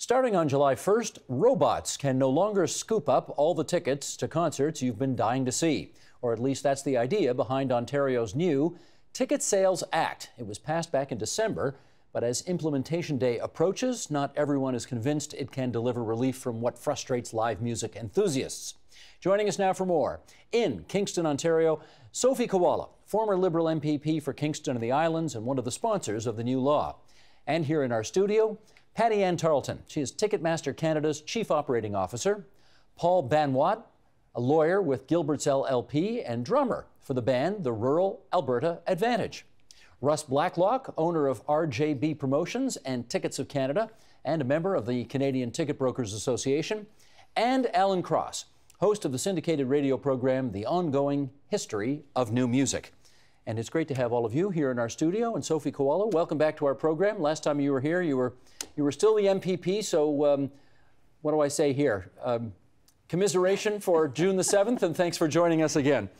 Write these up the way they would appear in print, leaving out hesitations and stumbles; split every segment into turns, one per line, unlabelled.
Starting on July 1st, robots can no longer scoop up all the tickets to concerts you've been dying to see. Or at least that's the idea behind Ontario's new Ticket Sales Act. It was passed back in December, but as implementation day approaches, not everyone is convinced it can deliver relief from what frustrates live music enthusiasts. Joining us now for more, in Kingston, Ontario, Sophie Koala, former Liberal MPP for Kingston and the Islands and one of the sponsors of the new law. And here in our studio, Patty Ann Tarleton. She is Ticketmaster Canada's Chief Operating Officer. Paul Banwat, a lawyer with Gilbert's LLP and drummer for the band the Rural Alberta Advantage. Russ Blacklock, owner of RJB Promotions and Tickets of Canada and a member of the Canadian Ticket Brokers Association. And Alan Cross, host of the syndicated radio program The Ongoing History of New Music. And it's great to have all of you here in our studio. And Sophie Koala, welcome back to our program. Last time you were here, you were still the MPP, so what do I say here? Commiseration for June the 7th, and thanks for joining us again.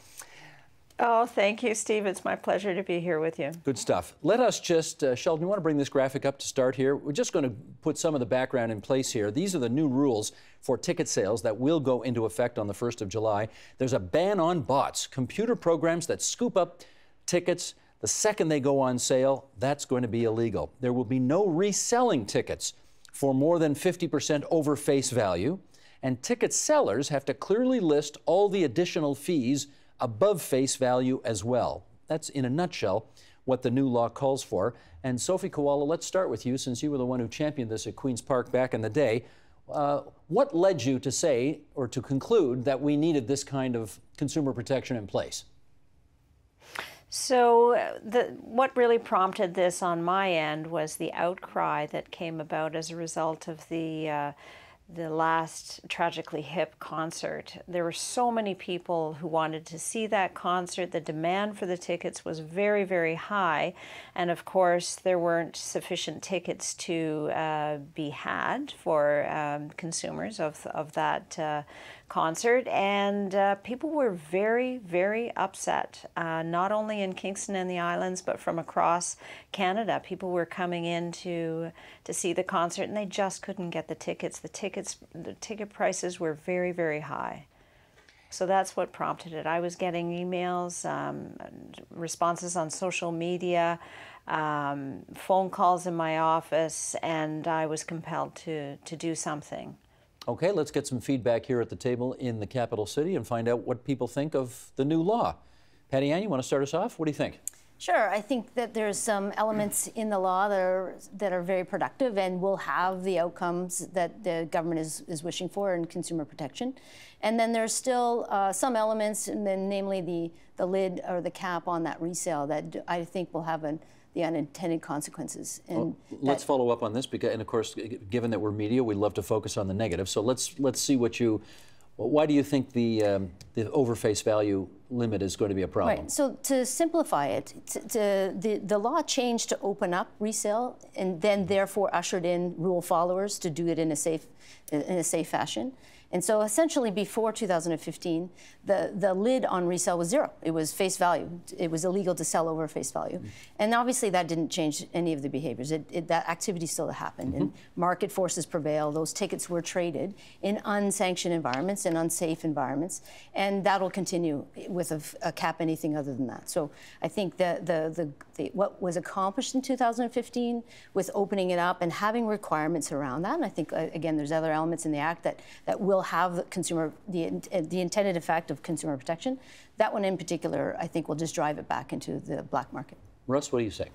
Oh, thank you, Steve. It's my pleasure to be here with you.
Good stuff. Let us just, Sheldon, you want to bring this graphic up to start here? We're just going to put some of the background in place here. These are the new rules for ticket sales that will go into effect on the 1st of July. There's a ban on bots, computer programs that scoop up tickets the second they go on sale. That's going to be illegal. There will be no reselling tickets for more than 50% over face value, and ticket sellers have to clearly list all the additional fees above face value as well. That's, in a nutshell, what the new law calls for. And Sophie Koala, let's start with you, since you were the one who championed this at Queen's Park back in the day. What led you to say, or to conclude, that we needed this kind of consumer protection in place?
So what really prompted this on my end was the outcry that came about as a result of the last Tragically Hip concert. There were so many people who wanted to see that concert. The demand for the tickets was very, very high. And of course, there weren't sufficient tickets to be had for consumers of that concert. And people were very, very upset, not only in Kingston and the Islands, but from across Canada. People were coming in to see the concert, and they just couldn't get the tickets. The ticket prices were very, very high. So that's what prompted it. I was getting emails, responses on social media, phone calls in my office, and I was compelled to do something.
Okay, let's get some feedback here at the table in the capital city and find out what people think of the new law. Patty Ann, you want to start us off? What do you think?
Sure. I think that there's some elements in the law that are very productive and will have the outcomes that the government is wishing for in consumer protection. And then there's still some elements, and then namely the lid or the cap on that resale that I think will have the unintended consequences. And
let's follow up on this, because, and of course, given that we're media, we love to focus on the negative. So let's see why do you think the over face value limit is going to be a problem? Right.
So to simplify it, the law changed to open up resale, and then therefore ushered in rule followers to do it in a safe fashion. And so essentially before 2015, the lid on resale was zero. It was face value. It was illegal to sell over face value. And obviously that didn't change any of the behaviors. That activity still happened. And market forces prevail. Those tickets were traded in unsanctioned environments and unsafe environments. And that'll continue with a cap anything other than that. So I think what was accomplished in 2015 with opening it up and having requirements around that, and I think, again, there's other elements in the Act that will have the intended effect of consumer protection. That one in particular, I think, will just drive it back into the black market.
Russ, what do you say?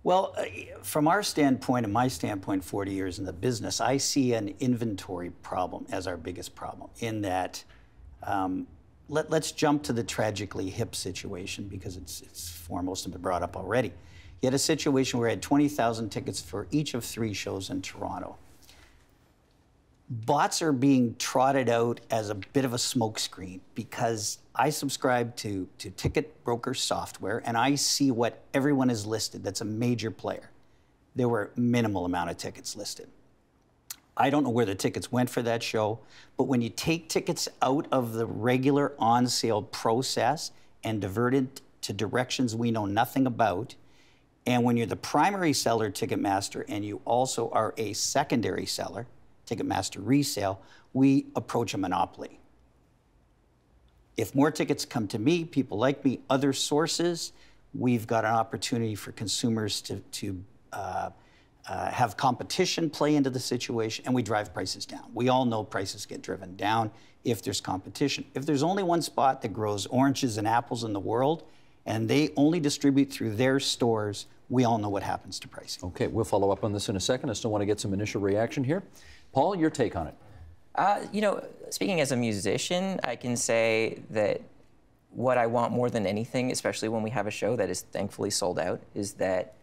Well, from our standpoint and my standpoint, 40 years in the business, I see an inventory problem as our biggest problem, in that let's jump to the Tragically Hip situation, because it's foremost and been brought up already. You had a situation where we had 20,000 tickets for each of 3 shows in Toronto. Bots are being trotted out as a bit of a smokescreen, because I subscribe to ticket broker software, and I see what everyone is listed that's a major player. There were minimal amount of tickets listed. I don't know where the tickets went for that show, but when you take tickets out of the regular on-sale process and divert it to directions we know nothing about, And when you're the primary seller, Ticketmaster, and you also are a secondary seller, Ticketmaster Resale, we approach a monopoly. If more tickets come to me, people like me, other sources, we've got an opportunity for consumers to have competition play into the situation, and we drive prices down. We all know prices get driven down if there's competition. If there's only one spot that grows oranges and apples in the world, and they only distribute through their stores, we all know what happens to pricing.
Okay, we'll follow up on this in a second. I still want to get some initial reaction here. Paul, your take on it.
You know, speaking as a musician, I can say that what I want more than anything, especially when we have a show that is thankfully sold out, is that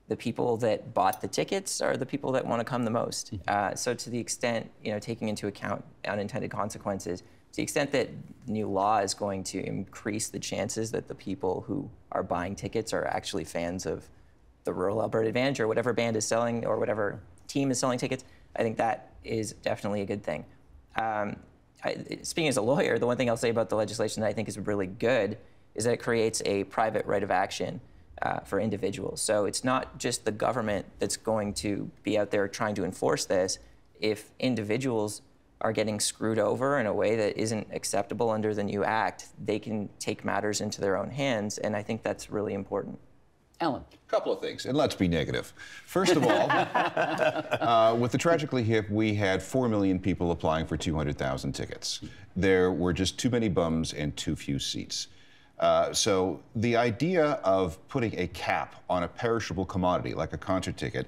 the people that bought the tickets are the people that want to come the most. So to the extent, you know, taking into account unintended consequences, to the extent that new law is going to increase the chances that the people who are buying tickets are actually fans of the Rural Alberta Advantage or whatever band is selling or whatever team is selling tickets, I think that is definitely a good thing. Speaking as a lawyer, the one thing I'll say about the legislation that I think is really good is that it creates a private right of action for individuals. So it's not just the government that's going to be out there trying to enforce this. If individuals are getting screwed over in a way that isn't acceptable under the new act, they can take matters into their own hands, and I think that's really important.
Alan.
A couple of things, and let's be negative. First of all, with the Tragically Hip, we had 4 million people applying for 200,000 tickets. There were just too many bums and too few seats. So the idea of putting a cap on a perishable commodity like a concert ticket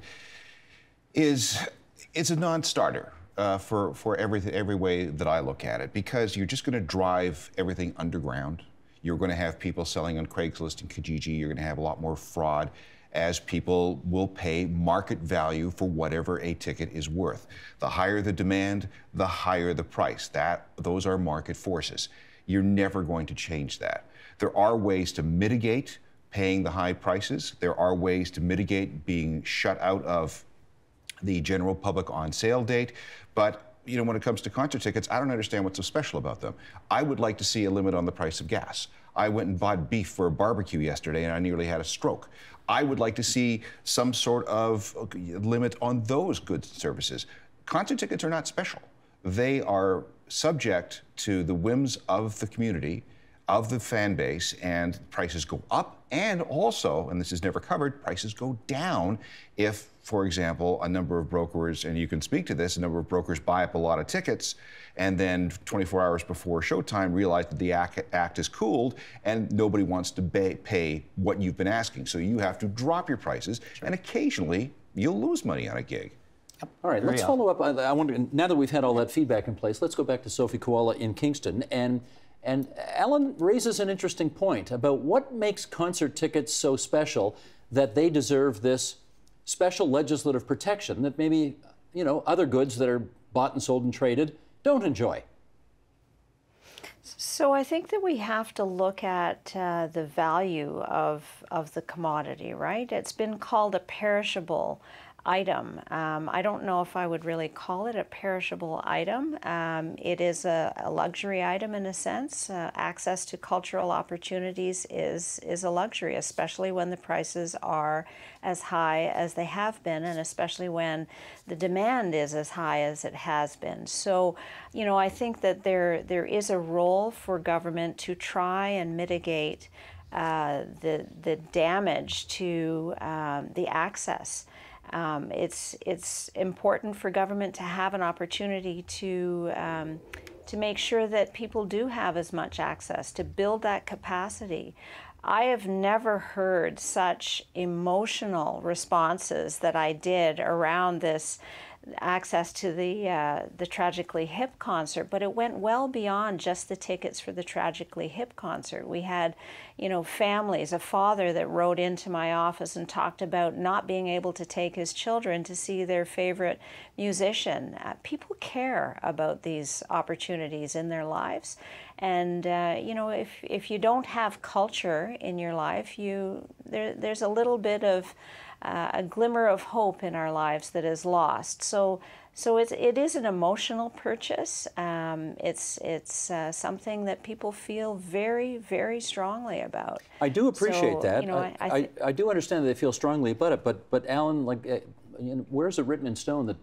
it's a non-starter for every way that I look at it, because you're just going to drive everything underground. You're going to have people selling on Craigslist and Kijiji. You're going to have a lot more fraud, as people will pay market value for whatever a ticket is worth. The higher the demand, the higher the price. Those are market forces. You're never going to change that. There are ways to mitigate paying the high prices. There are ways to mitigate being shut out of the general public on sale date. But you know, when it comes to concert tickets, I don't understand what's so special about them. I would like to see a limit on the price of gas. I went and bought beef for a barbecue yesterday and I nearly had a stroke. I would like to see some sort of limit on those goods and services. Concert tickets are not special. They are subject to the whims of the community, of the fan base, and prices go up, and also, and this is never covered, prices go down if, for example, a number of brokers, and you can speak to this, a number of brokers buy up a lot of tickets and then 24 hours before showtime realize that the act is cooled and nobody wants to pay what you've been asking. So you have to drop your prices, and occasionally you'll lose money on a gig.
All right, let's follow up. I wonder, now that we've had all that feedback in place, let's go back to Sophie Koala in Kingston. And Alan raises an interesting point about what makes concert tickets so special that they deserve this special legislative protection that maybe, you know, other goods that are bought and sold and traded don't enjoy.
So I think that we have to look at the value of the commodity, right? It's been called a perishable item. I don't know if I would really call it a perishable item. It is a luxury item in a sense. Access to cultural opportunities is a luxury, especially when the prices are as high as they have been, and especially when the demand is as high as it has been. So, you know, I think that there is a role for government to try and mitigate the damage to the access. It's important for government to have an opportunity to make sure that people do have as much access, to build that capacity. I have never heard such emotional responses that I did around this access to the Tragically Hip concert, but it went well beyond just the tickets for the Tragically Hip concert. We had, you know, families, a father that wrote into my office and talked about not being able to take his children to see their favorite musician. People care about these opportunities in their lives. And, you know, if you don't have culture in your life, there's a little bit of a glimmer of hope in our lives that is lost. So it is an emotional purchase. It's something that people feel very, very strongly about.
I do appreciate that.
You know,
I do understand that they feel strongly about it, but Alan, like, you know, where's it written in stone that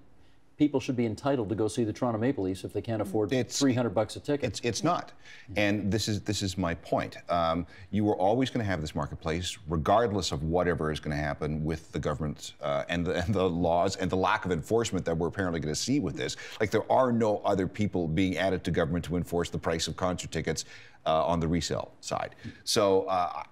people should be entitled to go see the Toronto Maple Leafs if they can't afford $300 a ticket?
It's not, and this is my point. You are always going to have this marketplace, regardless of whatever is going to happen with the government and the laws and the lack of enforcement that we're apparently going to see with this. Like, there are no other people being added to government to enforce the price of concert tickets on the resale side. So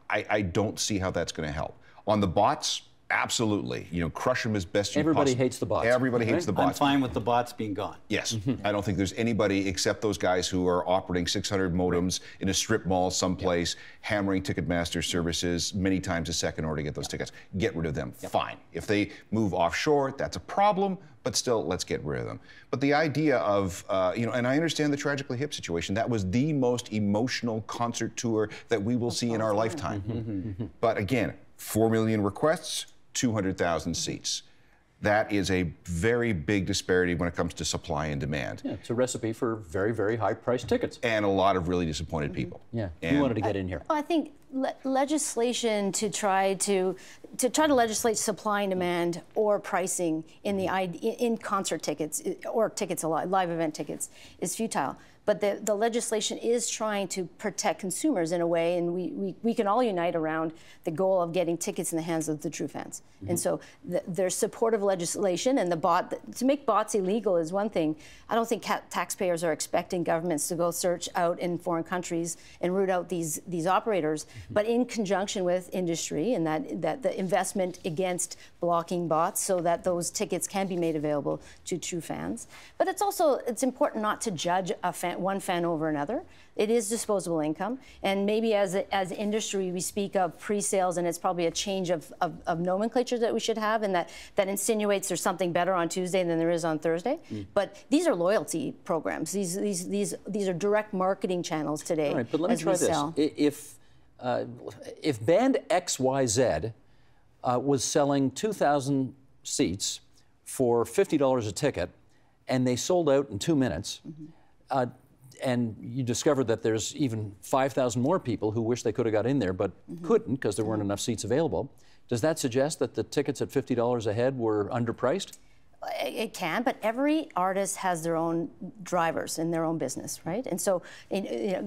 I don't see how that's going to help. On the bots, absolutely. You know, crush them as best you
Everybody
possibly.
hates the bots.
Everybody hates the bots.
I'm fine with the bots being gone.
Yes. I don't think there's anybody except those guys who are operating 600 modems in a strip mall someplace, hammering Ticketmaster services many times a second in order to get those tickets. Get rid of them. Fine. If they move offshore, that's a problem, but still, let's get rid of them. But the idea of, you know, and I understand the Tragically Hip situation. That was the most emotional concert tour that we will see in our lifetime. But again, 4 million requests, 200,000 seats. That is a very big disparity when it comes to supply and demand.
Yeah, it's a recipe for very, very high-priced tickets.
And a lot of really disappointed people.
Yeah,
and
you wanted to get in here.
Well, I think legislation to try to legislate supply and demand or pricing in concert tickets or tickets, live event tickets, is futile. But the legislation is trying to protect consumers in a way, and we can all unite around the goal of getting tickets in the hands of the true fans. And so there's supportive legislation, and to make bots illegal is one thing. I don't think taxpayers are expecting governments to go search out in foreign countries and root out these operators, but in conjunction with industry and that the investment against blocking bots so that those tickets can be made available to true fans. But it's important not to judge one fan over another. It is disposable income, and maybe as industry we speak of pre-sales, and it's probably a change of nomenclature that we should have, and that insinuates there's something better on Tuesday than there is on Thursday. But these are loyalty programs. These are direct marketing channels today.
All right, but let me try this. If band XYZ was selling 2,000 seats for $50 a ticket, and they sold out in 2 minutes, and you discover that there's even 5,000 more people who wish they could have got in there but couldn't because there weren't enough seats available, does that suggest that the tickets at $50 a head were underpriced?
It can, but every artist has their own drivers in their own business, right? And so,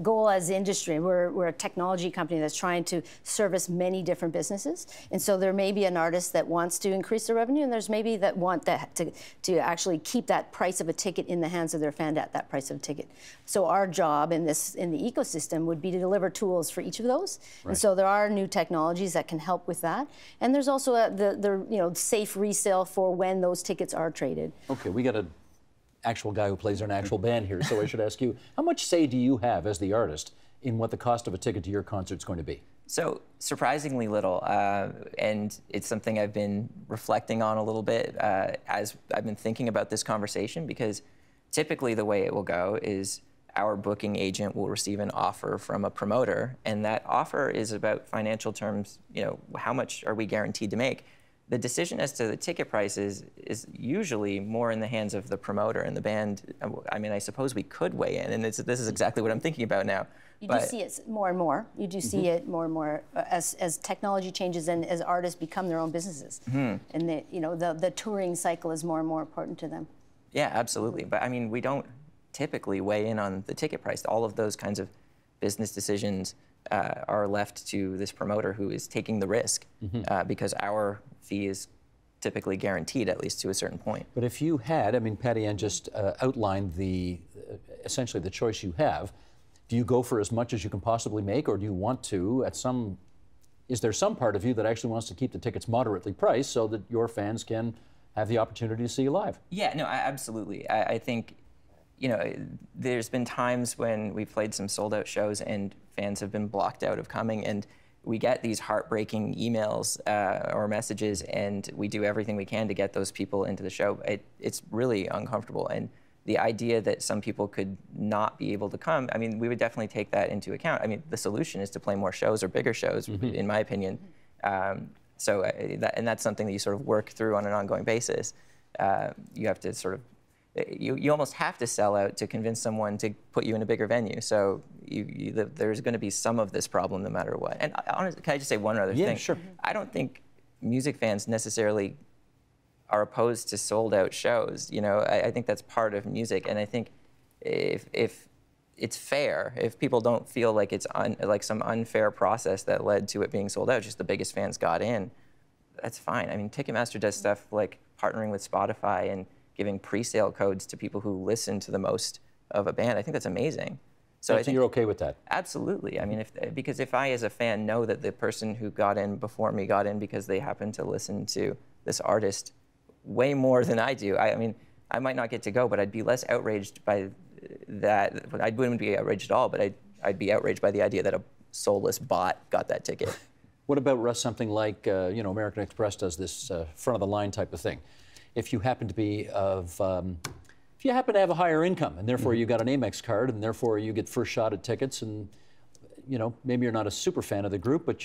goal as industry, we're a technology company that's trying to service many different businesses. And so there may be an artist that wants to increase their revenue, and there's maybe that want to actually keep that price of a ticket in the hands of their fan at that price of a ticket. So our job in the ecosystem would be to deliver tools for each of those. Right. And so there are new technologies that can help with that. And there's also the safe resale for when those tickets are traded.
Okay, we got an actual guy who plays in an actual band here, so I should ask you, how much say do you have as the artist in what the cost of a ticket to your concert is going to be?
So surprisingly little, and it's something I've been reflecting on a little bit as I've been thinking about this conversation, because typically the way it will go is our booking agent will receive an offer from a promoter, and that offer is about financial terms, how much are we guaranteed to make? The decision as to the ticket prices is usually more in the hands of the promoter and the band. I mean, I suppose we could weigh in, and this is exactly what I'm thinking about now.
You do see it more and more. You do see it more and more as technology changes and as artists become their own businesses. And the touring cycle is more and more important to them.
Yeah, absolutely. But I mean, we don't typically weigh in on the ticket price. All of those kinds of business decisions are left to this promoter who is taking the risk because our fee is typically guaranteed, at least to a certain point.
But if you had, I mean, Patty Ann just outlined essentially the choice you have. Do you go for as much as you can possibly make, or do you want to, is there some part of you that actually wants to keep the tickets moderately priced so that your fans can have the opportunity to see you live?
Yeah, no, absolutely. I think, there's been times when we've played some sold-out shows and fans have been blocked out of coming, and we get these heartbreaking emails or messages, and we do everything we can to get those people into the show. It's really uncomfortable, and the idea that some people could not be able to come, I mean, we would definitely take that into account. I mean, the solution is to play more shows or bigger shows, in my opinion. So and that's something that you sort of work through on an ongoing basis. You have to sort of, you almost have to sell out to convince someone to put you in a bigger venue. So there's going to be some of this problem no matter what. And honestly, can I just say one other thing?
Yeah, sure.
I don't think music fans necessarily are opposed to sold out shows. You know, I think that's part of music, and I think if it's fair, if people don't feel like it's like some unfair process that led to it being sold out, just the biggest fans got in, that's fine. I mean, Ticketmaster does stuff like partnering with Spotify and giving pre-sale codes to people who listen to the most of a band. I think that's amazing. So I think
you're okay with that?
Absolutely. I mean, because if I, as a fan, know that the person who got in before me got in because they happened to listen to this artist way more than I do. I mean, I might not get to go, but I'd be less outraged by that. I wouldn't be outraged at all, but I'd be outraged by the idea that a soulless bot got that ticket.
What about, Russ, something like, you know, American Express does this front of the line type of thing? If you happen to be if you happen to have a higher income and therefore you got an Amex card and therefore you get first shot at tickets, and you know, maybe you're not a super fan of the group, but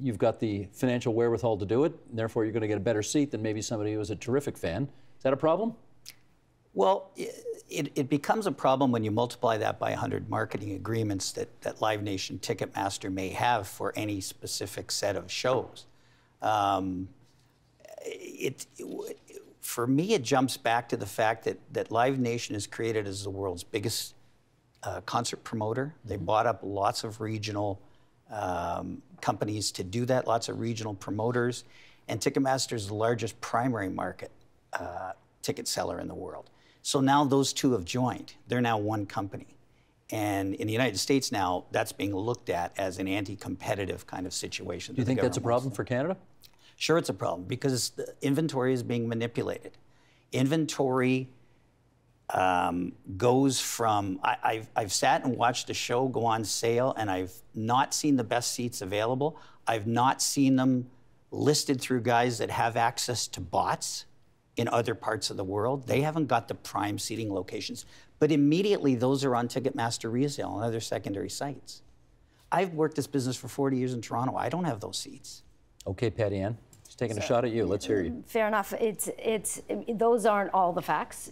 you've got the financial wherewithal to do it, and therefore you're going to get a better seat than maybe somebody who is a terrific fan. Is that a problem?
Well, it becomes a problem when you multiply that by 100 marketing agreements that Live Nation Ticketmaster may have for any specific set of shows. For me, it jumps back to the fact that Live Nation is created as the world's biggest concert promoter. They bought up lots of regional companies to do that, lots of regional promoters, and Ticketmaster is the largest primary market ticket seller in the world. So now those two have joined. They're now one company. And in the United States now, that's being looked at as an anti-competitive kind of situation.
Do you think that's a problem for Canada?
Sure, it's a problem because the inventory is being manipulated. Inventory goes from, I've sat and watched a show go on sale and I've not seen the best seats available. I've not seen them listed through guys that have access to bots in other parts of the world. They haven't got the prime seating locations, but immediately those are on Ticketmaster resale and other secondary sites. I've worked this business for 40 years in Toronto. I don't have those seats.
Okay, Patty Ann, he's taking a shot at you. Let's hear you.
Fair enough. Those aren't all the facts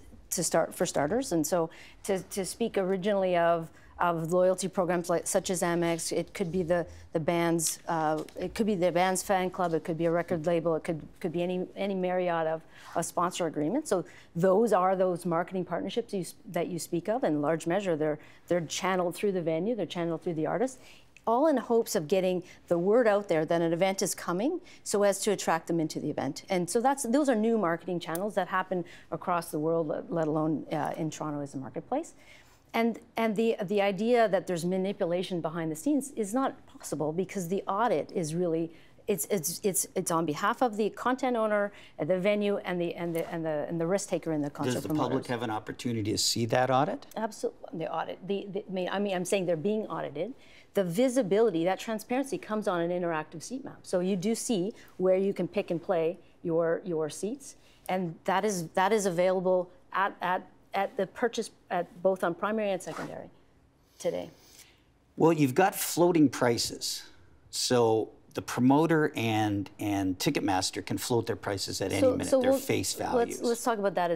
for starters, and so to speak originally of loyalty programs such as Amex, it could be the band's fan club, it could be a record label, it could be any myriad of sponsor agreements. So those are those marketing partnerships that you speak of. In large measure, they're channeled through the venue, they're channeled through the artist, all in hopes of getting the word out there that an event is coming, so as to attract them into the event. And so those are new marketing channels that happen across the world, let alone in Toronto as a marketplace. And the idea that there's manipulation behind the scenes is not possible because the audit is really it's on behalf of the content owner, the venue, and the risk taker in the concert.
Does the
promoters.
public have an opportunity to see that audit?
Absolutely, the audit. I'm saying they're being audited. The visibility, that transparency, comes on an interactive seat map. So you do see where you can pick and play your seats, and that is available at the purchase both on primary and secondary today.
Well, you've got floating prices. So the promoter and Ticketmaster can float their prices at any minute, their face values.
Let's talk about that.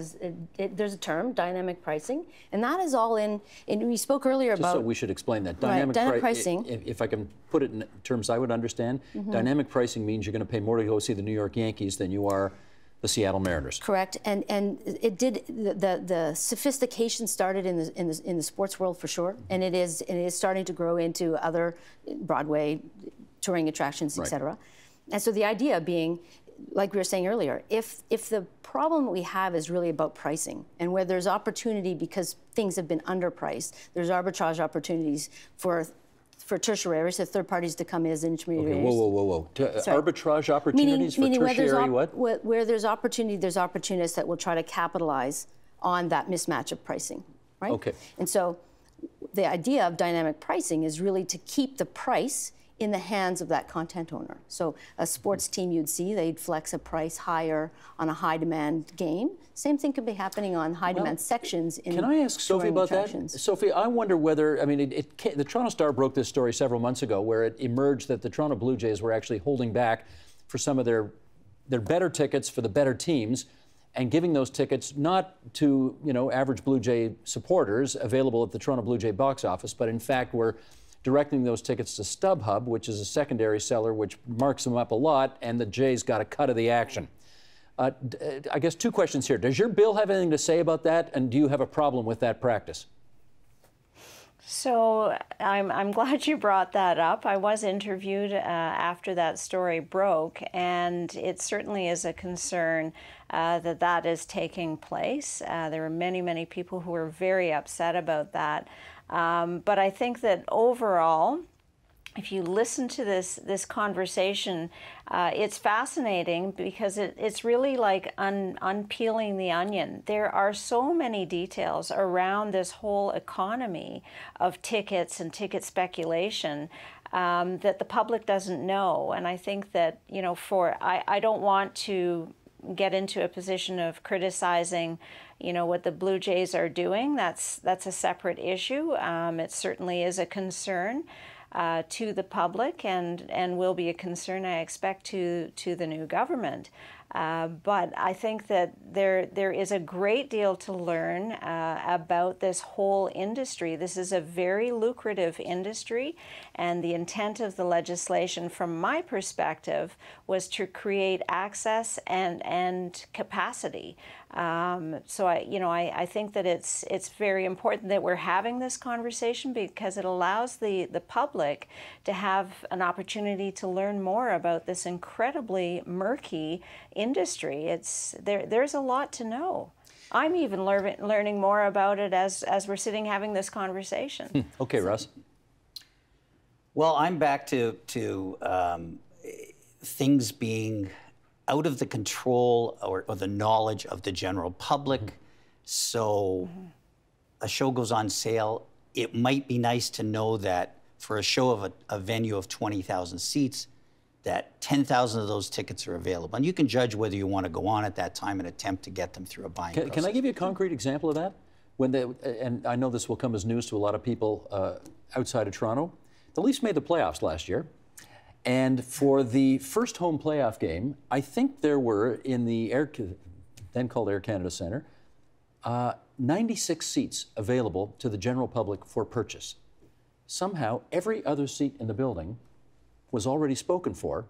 There's a term, dynamic pricing, and that is all in we spoke earlier about...
So we should explain that.
Dynamic pricing.
If I can put it in terms I would understand, dynamic pricing means you're going to pay more to go see the New York Yankees than you are the Seattle Mariners.
Correct, and it did. The sophistication started in the sports world for sure, and it is starting to grow into other Broadway touring attractions, etc. And so the idea being, like we were saying earlier, if the problem we have is really about pricing and where there's opportunity because things have been underpriced, there's arbitrage opportunities for tertiary, so third parties to come in as intermediaries.
Okay, whoa. Arbitrage opportunities for tertiary what?
Where there's opportunity, there's opportunists that will try to capitalize on that mismatch of pricing, right?
Okay.
And so the idea of dynamic pricing is really to keep the price in the hands of that content owner. So a sports team you'd see, they'd flex a price higher on a high demand game. Same thing could be happening on high demand sections in
Can I ask Sophie about that? Sophie, I wonder whether, I mean, the Toronto Star broke this story several months ago where it emerged that the Toronto Blue Jays were actually holding back for some of their better tickets for the better teams, and giving those tickets not to, you know, average Blue Jay supporters available at the Toronto Blue Jay box office, but in fact we're directing those tickets to StubHub, which is a secondary seller which marks them up a lot, and the Jays got a cut of the action. I guess two questions here. Does your bill have anything to say about that, and do you have a problem with that practice?
So I'm glad you brought that up. I was interviewed after that story broke, and it certainly is a concern that is taking place. There are many people who are very upset about that. But I think that overall, if you listen to this conversation, it's fascinating because it's really like unpeeling the onion. There are so many details around this whole economy of tickets and ticket speculation that the public doesn't know. And I think that, you know, I don't want to get into a position of criticizing, you know, what the Blue Jays are doing. That's a separate issue. It certainly is a concern to the public, and will be a concern, I expect, to the new government. But I think that there is a great deal to learn about this whole industry. This is a very lucrative industry, and the intent of the legislation, from my perspective, was to create access and capacity. So I think that it's very important that we're having this conversation, because it allows the public to have an opportunity to learn more about this incredibly murky industry. There's a lot to know. I'm even learning more about it as we're sitting having this conversation.
Okay, Russ.
Well, I'm back to things being out of the control or the knowledge of the general public. So a show goes on sale. It might be nice to know that for a show of a venue of 20,000 seats, that 10,000 of those tickets are available. And you can judge whether you want to go on at that time and attempt to get them through a buying process.
Can I give you a concrete example of that? And I know this will come as news to a lot of people outside of Toronto. The Leafs made the playoffs last year. And for the first home playoff game, I think there were, in the then called Air Canada Centre, 96 seats available to the general public for purchase. Somehow, every other seat in the building was already spoken for.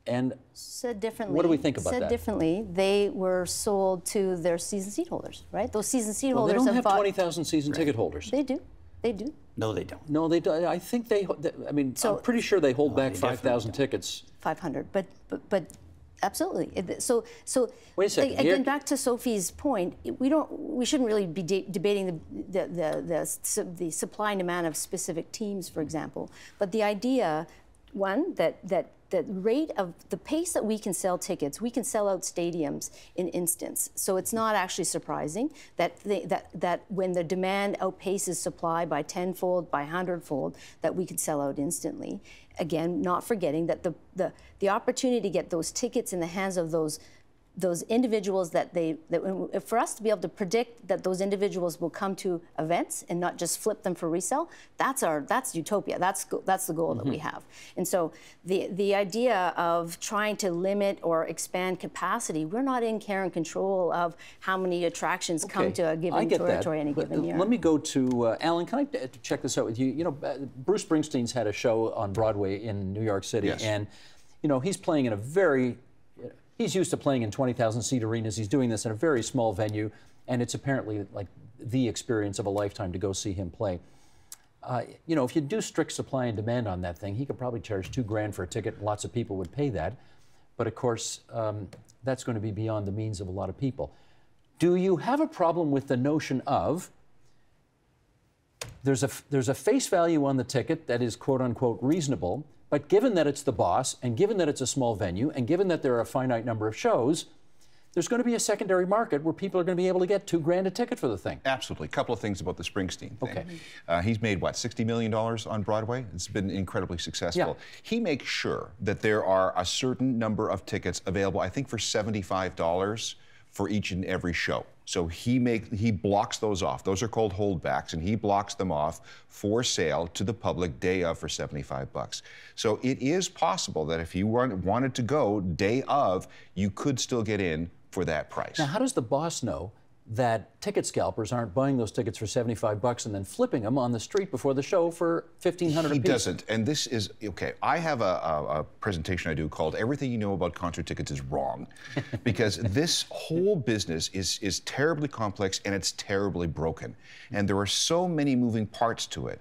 And
said differently,
what do we think about that?
Said differently, they were sold to their season seat holders, right? Those season seat
Well,
holders
they don't have
bought
20,000 season ticket holders.
They do. They do.
No, they don't.
No, they do. I think I mean,
So,
I'm pretty sure they hold back
they
5,000 tickets.
500, but absolutely. So
Wait a second.
Again, back to Sophie's point, we shouldn't really be debating the supply and demand of specific teams, for example. But the idea, one, that the rate of the pace that we can sell tickets, we can sell out stadiums in instants. So it's not actually surprising that that when the demand outpaces supply by 10-fold, by 100-fold, that we could sell out instantly. Again, not forgetting that the opportunity to get those tickets in the hands of those individuals for us to be able to predict that those individuals will come to events and not just flip them for resale, that's utopia. That's the goal that we have. And so the idea of trying to limit or expand capacity, we're not in care and control of how many attractions come to a given territory any given year.
Let me go to Alan. Can I check this out with you? You know, Bruce Springsteen's had a show on Broadway in New York City,
yes.
And you know he's playing in a very he's used to playing in 20,000-seat arenas. He's doing this in a very small venue, and it's apparently like the experience of a lifetime to go see him play. You know, if you do strict supply and demand on that thing, he could probably charge $2 grand for a ticket, and lots of people would pay that. But of course, that's going to be beyond the means of a lot of people. Do you have a problem with the notion of there's a face value on the ticket that is quote unquote reasonable, but given that it's the Boss, and given that it's a small venue, and given that there are a finite number of shows, there's going to be a secondary market where people are going to be able to get $2 grand a ticket for the thing?
Absolutely. A couple of things about the Springsteen thing.
Okay.
He's made, what, $60 million on Broadway? It's been incredibly successful.
Yeah.
He makes sure that there are a certain number of tickets available, I think for $75 for each and every show. So he blocks those off. Those are called holdbacks, and he blocks them off for sale to the public day of for $75. So it is possible that if you wanted to go day of, you could still get in for that price.
Now, how does the boss know that ticket scalpers aren't buying those tickets for $75 and then flipping them on the street before the show for $1,500 apiece?
He doesn't, and this is, okay, I have a presentation I do called Everything You Know About Concert Tickets is Wrong, because this whole business is terribly complex and it's terribly broken. And there are so many moving parts to it.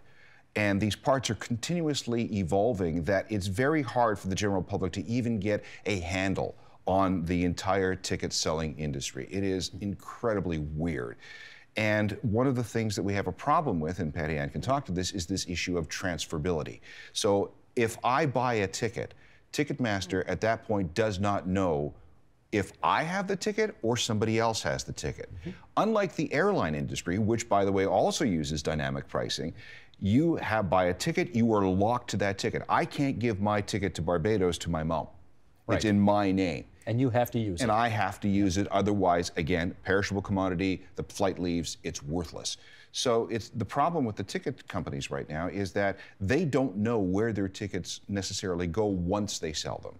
And these parts are continuously evolving that it's very hard for the general public to even get a handle on the entire ticket selling industry. It is incredibly weird. And one of the things that we have a problem with, and Patty Ann can talk to this, is this issue of transferability. So if I buy a ticket, Ticketmaster at that point does not know if I have the ticket or somebody else has the ticket. Unlike the airline industry, which by the way also uses dynamic pricing, you buy a ticket, you are locked to that ticket. I can't give my ticket to Barbados to my mom. Right. It's in my name.
And you have to use it.
And I have to use it. Otherwise, again, perishable commodity, the flight leaves, it's worthless. So the problem with the ticket companies right now is that they don't know where their tickets necessarily go once they sell them.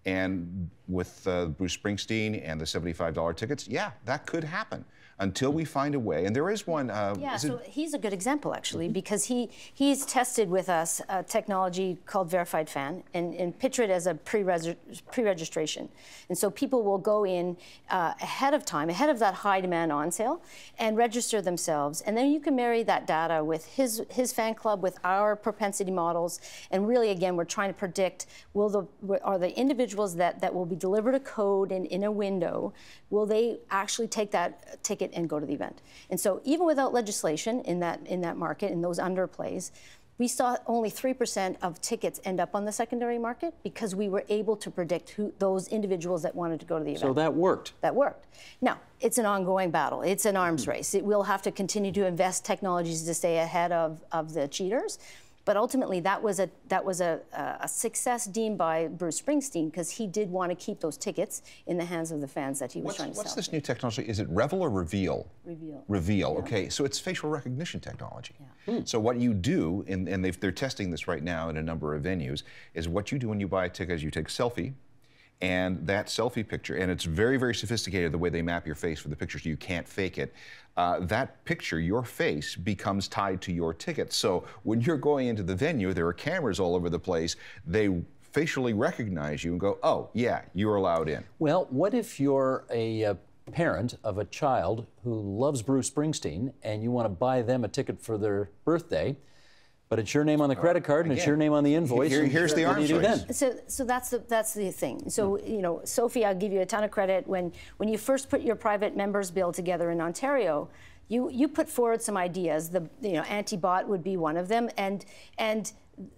And with Bruce Springsteen and the $75 tickets, yeah, that could happen until we find a way. And there is one.
Yeah, so he's a good example, actually, because he's tested with us a technology called Verified Fan, and picture it as a pre-registration. And so people will go in ahead of time, ahead of that high demand on sale, and register themselves. And then you can marry that data with his fan club, with our propensity models. And really, again, we're trying to predict, are the individuals that will be delivered a code in a window, will they actually take that ticket and go to the event? And so even without legislation in that market, in those underplays, we saw only 3% of tickets end up on the secondary market because we were able to predict those individuals that wanted to go to the event.
So that worked.
That worked. Now, it's an ongoing battle. It's an arms race. We'll have to continue to invest technologies to stay ahead of the cheaters. But ultimately, that was a success deemed by Bruce Springsteen because he did want to keep those tickets in the hands of the fans that he was trying to sell.
What's this new technology? Is it Revel or Reveal?
Reveal.
Reveal.
Yeah.
Okay, so it's facial recognition technology.
Yeah.
So what you do, and they're testing this right now in a number of venues, is what you do when you buy a ticket is you take a selfie. And that selfie picture, and it's very, very sophisticated the way they map your face for the picture so you can't fake it. That picture, your face, becomes tied to your ticket. So when you're going into the venue, there are cameras all over the place. They facially recognize you and go, oh, yeah, you're allowed in.
Well, what if you're a parent of a child who loves Bruce Springsteen and you want to buy them a ticket for their birthday, but it's your name on the credit card and it's your name on the invoice.
Here's the arms race.
So that's the thing. So you know, Sophie, I'll give you a ton of credit. When you first put your private members bill together in Ontario, you put forward some ideas. Anti-bot would be one of them, and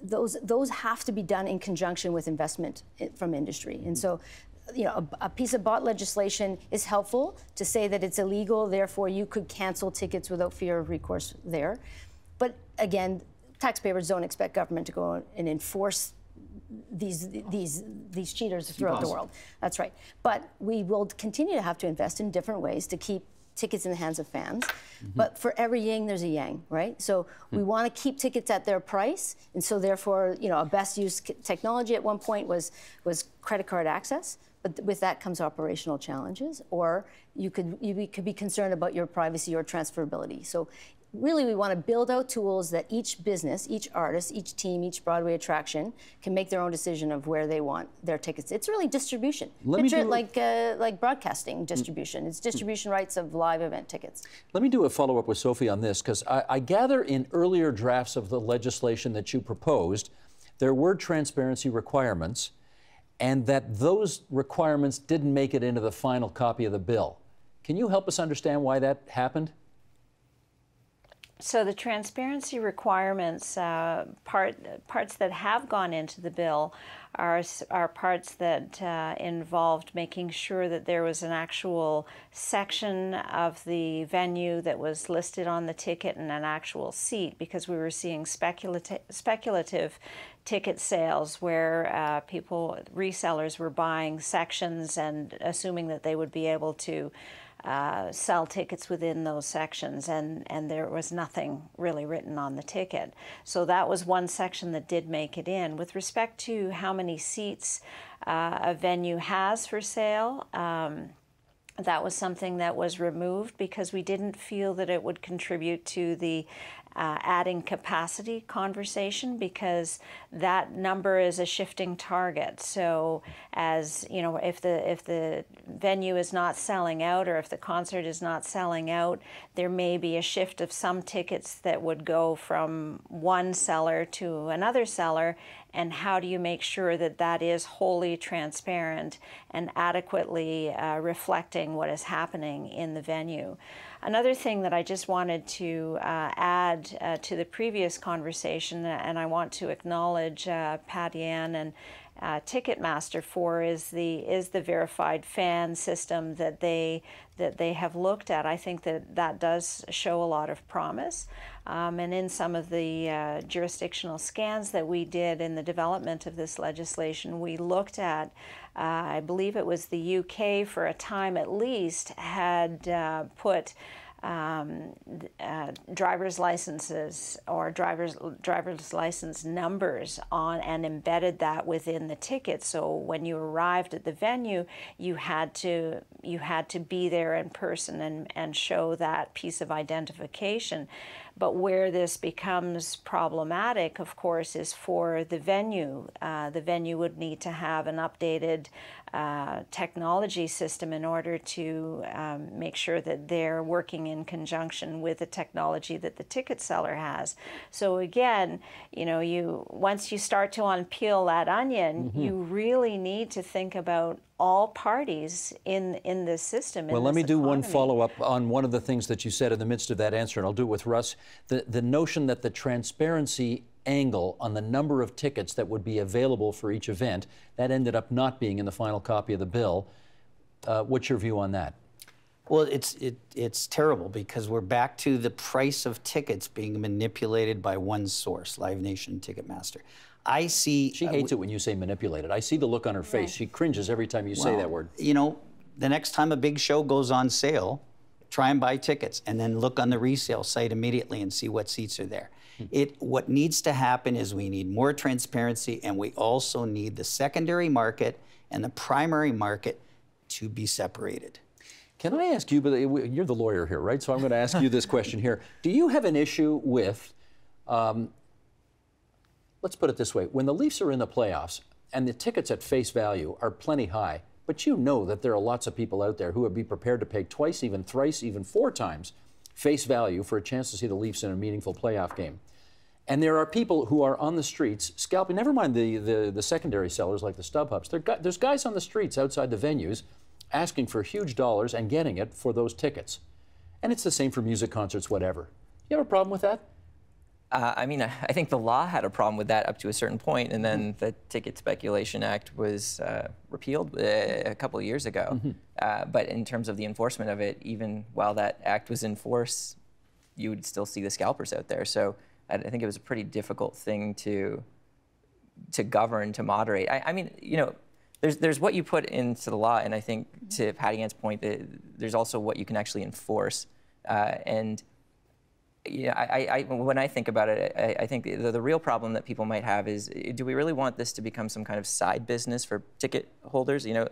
those have to be done in conjunction with investment from industry. And so, you know, a piece of bot legislation is helpful to say that it's illegal. Therefore, you could cancel tickets without fear of recourse there. But again, taxpayers don't expect government to go and enforce these cheaters throughout the world. That's right. But we will continue to have to invest in different ways to keep tickets in the hands of fans. But for every yin, there's a yang, right? So we want to keep tickets at their price, and so therefore, you know, a best use technology at one point was credit card access. But with that comes operational challenges, or you could be concerned about your privacy or transferability. So really, we want to build out tools that each business, each artist, each team, each Broadway attraction can make their own decision of where they want their tickets. It's really distribution. Picture it like broadcasting distribution. It's distribution rights of live event tickets.
Let me do a follow-up with Sophie on this, because I gather in earlier drafts of the legislation that you proposed, there were transparency requirements, and that those requirements didn't make it into the final copy of the bill. Can you help us understand why that happened?
So the transparency requirements, parts that have gone into the bill are parts that involved making sure that there was an actual section of the venue that was listed on the ticket and an actual seat, because we were seeing speculative ticket sales where resellers were buying sections and assuming that they would be able to sell tickets within those sections, and there was nothing really written on the ticket. So that was one section that did make it in. With respect to how many seats a venue has for sale, that was something that was removed because we didn't feel that it would contribute to the adding capacity conversation, because that number is a shifting target. So as you know, if the venue is not selling out, or if the concert is not selling out, there may be a shift of some tickets that would go from one seller to another seller. And how do you make sure that that is wholly transparent and adequately reflecting what is happening in the venue? Another thing that I just wanted to add to the previous conversation, and I want to acknowledge Patty Ann and Ticketmaster for, is the verified fan system that they have looked at. I think that does show a lot of promise. And in some of the jurisdictional scans that we did in the development of this legislation, we looked at, I believe it was the UK for a time at least, had put driver's licenses or driver's license numbers on and embedded that within the ticket. So when you arrived at the venue, you had to be there in person and show that piece of identification. But where this becomes problematic, of course, is for the venue. The venue would need to have an updated technology system in order to make sure that they're working in conjunction with the technology that the ticket seller has. So again, you know, once you start to unpeel that onion, you really need to think about all parties in this system.
Well, let me do one follow-up on one of the things that you said in the midst of that answer, and I'll do it with Russ. The notion that the transparency angle on the number of tickets that would be available for each event, that ended up not being in the final copy of the bill. What's your view on that?
Well, it's terrible, because we're back to the price of tickets being manipulated by one source, Live Nation, Ticketmaster. I see...
She hates it when you say manipulated. I see the look on her face. She cringes every time you say that word.
You know, the next time a big show goes on sale, try and buy tickets, and then look on the resale site immediately and see what seats are there. What needs to happen is we need more transparency, and we also need the secondary market and the primary market to be separated.
Can I ask you, but you're the lawyer here, right? So I'm going to ask you this question here. Do you have an issue with, let's put it this way, when the Leafs are in the playoffs and the tickets at face value are plenty high, but you know that there are lots of people out there who would be prepared to pay twice, even thrice, even 4 times face value for a chance to see the Leafs in a meaningful playoff game. And there are people who are on the streets scalping, never mind the secondary sellers like the StubHubs. There's guys on the streets outside the venues asking for huge dollars and getting it for those tickets. And it's the same for music concerts, whatever. You have a problem with that?
I mean, I think the law had a problem with that up to a certain point, and then the Ticket Speculation Act was repealed a couple of years ago. But in terms of the enforcement of it, even while that act was in force, you would still see the scalpers out there. So I think it was a pretty difficult thing to govern, to moderate. I mean, you know, there's what you put into the law, and I think to Patty Ann's point, that there's also what you can actually enforce. And yeah, when I think about it, I think the real problem that people might have is, do we really want this to become some kind of side business for ticket holders? You know,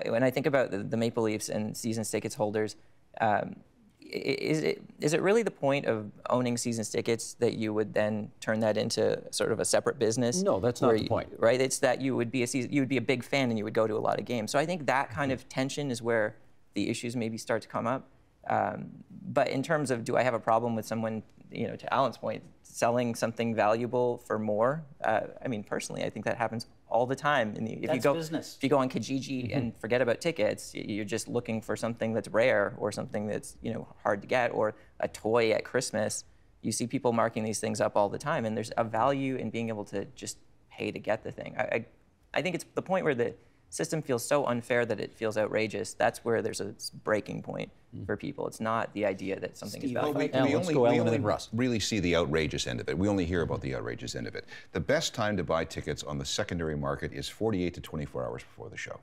when I think about the Maple Leafs and season tickets holders, is it really the point of owning season tickets that you would then turn that into sort of a separate business?
No, that's not the point.
Right? It's that you would be a big fan and you would go to a lot of games. So I think that kind of tension is where the issues maybe start to come up. But in terms of, do I have a problem with someone, you know, to Alan's point, selling something valuable for more? I mean, personally, I think that happens all the time. If you go on Kijiji and forget about tickets, you're just looking for something that's rare or something that's, you know, hard to get, or a toy at Christmas. You see people marking these things up all the time, and there's a value in being able to just pay to get the thing. I think it's the point where the system feels so unfair that it feels outrageous, that's where there's a breaking point for people. It's not the idea that something is valuable.
We only really see the outrageous end of it. We only hear about the outrageous end of it. The best time to buy tickets on the secondary market is 48 to 24 hours before the show.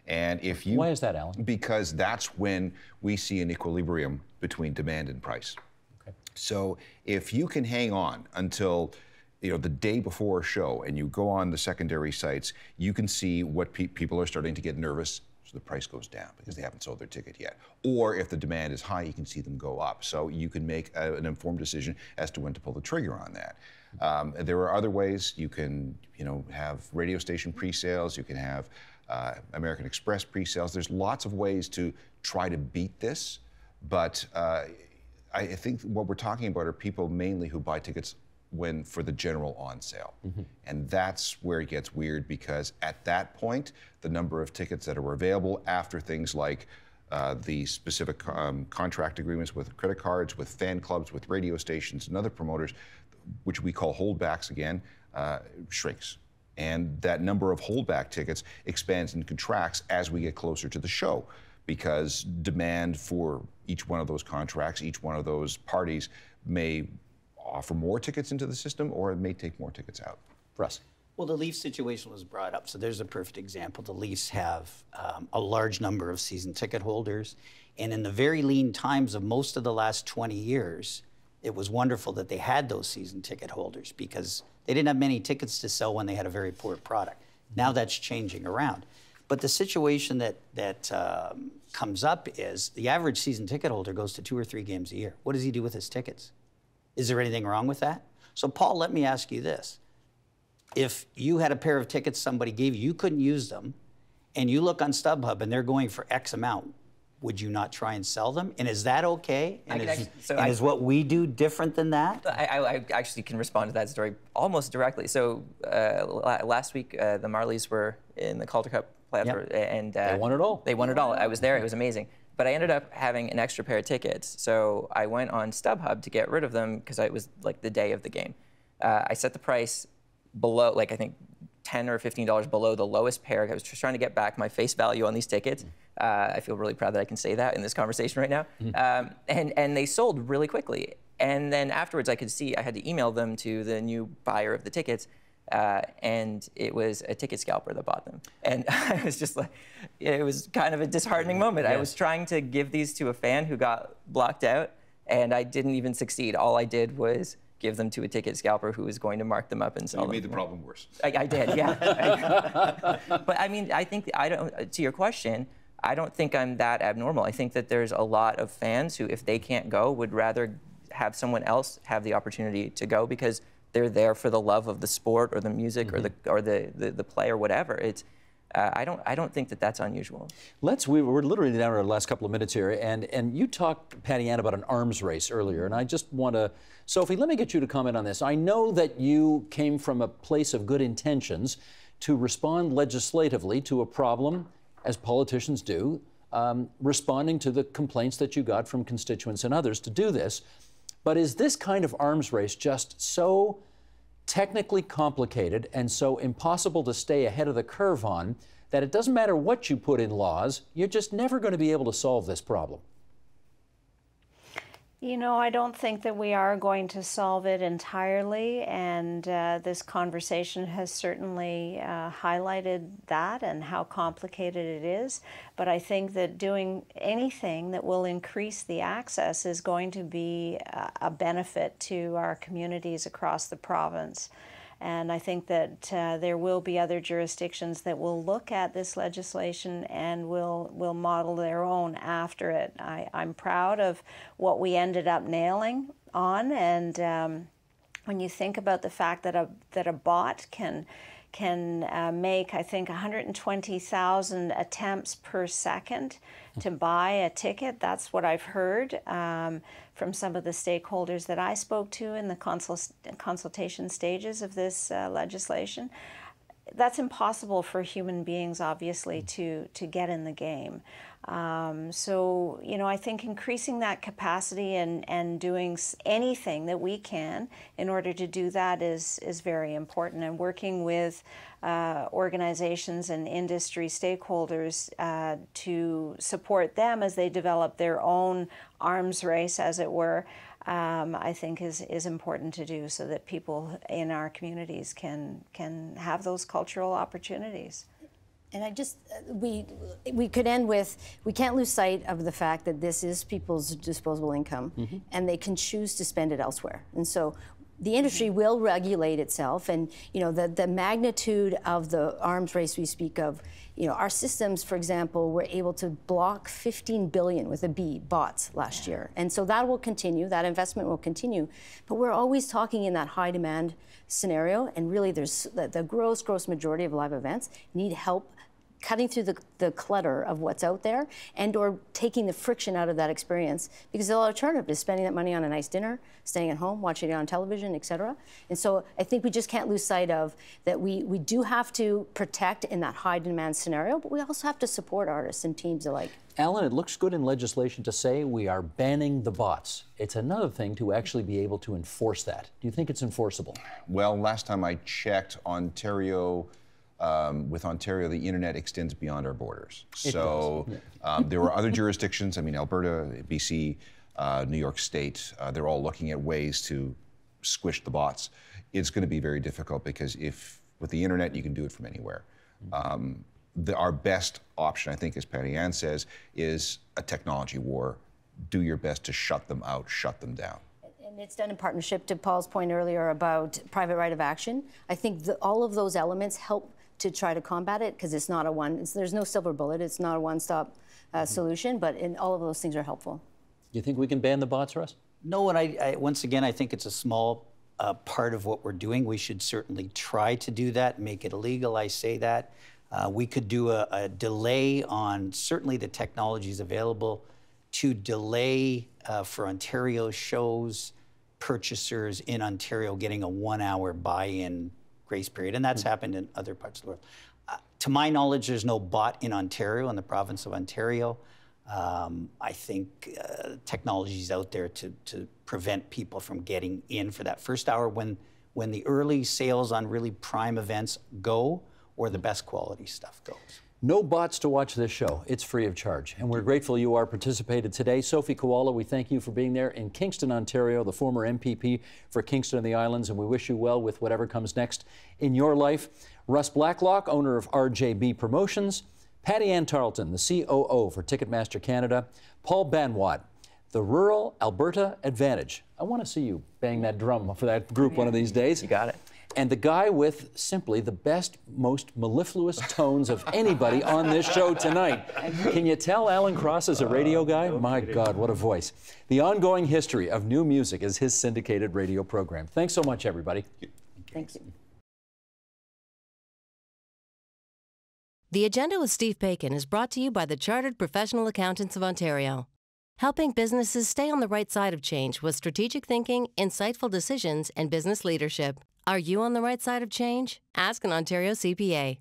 And if you...
Why is that, Alan?
Because that's when we see an equilibrium between demand and price. Okay. So if you can hang on until the day before a show and you go on the secondary sites, you can see what people are starting to get nervous, so the price goes down because they haven't sold their ticket yet. Or if the demand is high, you can see them go up. So you can make an informed decision as to when to pull the trigger on that. There are other ways. You can have radio station pre-sales. You can have American Express pre-sales. There's lots of ways to try to beat this. But I think what we're talking about are people mainly who buy tickets for the general on sale. And that's where it gets weird, because at that point, the number of tickets that are available after things like the specific contract agreements with credit cards, with fan clubs, with radio stations and other promoters, which we call holdbacks again, shrinks. And that number of holdback tickets expands and contracts as we get closer to the show, because demand for each one of those contracts, each one of those parties may offer more tickets into the system, or it may take more tickets out.
Russ.
Well, the Leafs situation was brought up, so there's a perfect example. The Leafs have a large number of season ticket holders, and in the very lean times of most of the last 20 years, it was wonderful that they had those season ticket holders, because they didn't have many tickets to sell when they had a very poor product. Now that's changing around. But the situation that comes up is the average season ticket holder goes to 2 or 3 games a year. What does he do with his tickets? Is there anything wrong with that? So, Paul, let me ask you this. If you had a pair of tickets somebody gave you, you couldn't use them, and you look on StubHub and they're going for X amount, would you not try and sell them? And is that okay? And is what we do different than that?
I actually can respond to that story almost directly. So last week, the Marlies were in the Calder Cup playoffs, and
they won it all.
They won it all. I was there. It was amazing. But I ended up having an extra pair of tickets. So I went on StubHub to get rid of them because it was like the day of the game. I set the price below, like I think $10 or $15 below the lowest pair. I was just trying to get back my face value on these tickets. I feel really proud that I can say that in this conversation right now. And they sold really quickly. And then afterwards I could see, I had to email them to the new buyer of the tickets. And it was a ticket scalper that bought them. And I was just like, it was kind of a disheartening moment. Yes. I was trying to give these to a fan who got blocked out, and I didn't even succeed. All I did was give them to a ticket scalper who was going to mark them up and sell them.
You made the problem worse.
I did, yeah. But I mean, I think, to your question, I don't think I'm that abnormal. I think that there's a lot of fans who, if they can't go, would rather have someone else have the opportunity to go, because they're there for the love of the sport or the music or the play or whatever. It's I don't think that that's unusual.
We're literally down to our last couple of minutes here, and you talked, Patty Ann, about an arms race earlier, and I just want to, Sophie, let me get you to comment on this. I know that you came from a place of good intentions to respond legislatively to a problem, as politicians do, responding to the complaints that you got from constituents and others to do this. But is this kind of arms race just so technically complicated and so impossible to stay ahead of the curve on that it doesn't matter what you put in laws, you're just never going to be able to solve this problem?
You know, I don't think that we are going to solve it entirely, and this conversation has certainly highlighted that and how complicated it is. But I think that doing anything that will increase the access is going to be a benefit to our communities across the province. And I think that there will be other jurisdictions that will look at this legislation and will model their own after it. I'm proud of what we ended up nailing on, and when you think about the fact that a bot can make, I think, 120,000 attempts per second to buy a ticket. That's what I've heard from some of the stakeholders that I spoke to in the consultation stages of this legislation. That's impossible for human beings, obviously, to get in the game. So, you know, I think increasing that capacity and doing anything that we can in order to do that is very important. And working with organizations and industry stakeholders to support them as they develop their own arms race, as it were, I think is important to do, so that people in our communities can have those cultural opportunities.
And I just, we could end with, we can't lose sight of the fact that this is people's disposable income, and they can choose to spend it elsewhere. And so the industry will regulate itself, and you know, the magnitude of the arms race we speak of, you know, our systems, for example, were able to block 15 billion with a B bots last year. And so that will continue, that investment will continue, but we're always talking in that high demand scenario, and really there's the gross majority of live events need help cutting through the clutter of what's out there, and or taking the friction out of that experience, because the alternative is spending that money on a nice dinner, staying at home, watching it on television, etc. And so I think we just can't lose sight of that we do have to protect in that high demand scenario, but we also have to support artists and teams alike.
Alan, it looks good in legislation to say we are banning the bots. It's another thing to actually be able to enforce that. Do you think it's enforceable?
Well, last time I checked, with Ontario, the internet extends beyond our borders. So there are other jurisdictions, I mean, Alberta, BC, New York State, they're all looking at ways to squish the bots. It's going to be very difficult because with the internet, you can do it from anywhere. Our best option, I think, as Patty Ann says, is a technology war. Do your best to shut them out, shut them down.
And it's done in partnership, to Paul's point earlier about private right of action. I think all of those elements help to try to combat it, because it's not there's no silver bullet, it's not a one-stop solution, but all of those things are helpful.
You think we can ban the bots, Russ?
No, and once again, I think it's a small part of what we're doing. We should certainly try to do that, make it illegal, I say that. We could do a delay on certainly the technologies available to delay for Ontario shows, purchasers in Ontario getting a 1-hour buy-in grace period, and that's happened in other parts of the world. To my knowledge, there's no bot in Ontario, in the province of Ontario. I think technology's out there to prevent people from getting in for that first hour when the early sales on really prime events go, or the best quality stuff goes.
No bots to watch this show. It's free of charge. And we're grateful you are participated today. Sophie Koala, we thank you for being there in Kingston, Ontario, the former MPP for Kingston and the Islands, and we wish you well with whatever comes next in your life. Russ Blacklock, owner of RJB Promotions. Patty Ann Tarleton, the COO for Ticketmaster Canada. Paul Banwat, the Rural Alberta Advantage. I want to see you bang that drum for that group one of these days.
You got it.
And the guy with simply the best, most mellifluous tones of anybody on this show tonight. Can you tell Alan Cross is a radio guy? My God, what a voice. The ongoing history of new music is his syndicated radio program. Thanks so much, everybody.
Thank you.
The Agenda with Steve Bacon is brought to you by the Chartered Professional Accountants of Ontario, helping businesses stay on the right side of change with strategic thinking, insightful decisions, and business leadership. Are you on the right side of change? Ask an Ontario CPA.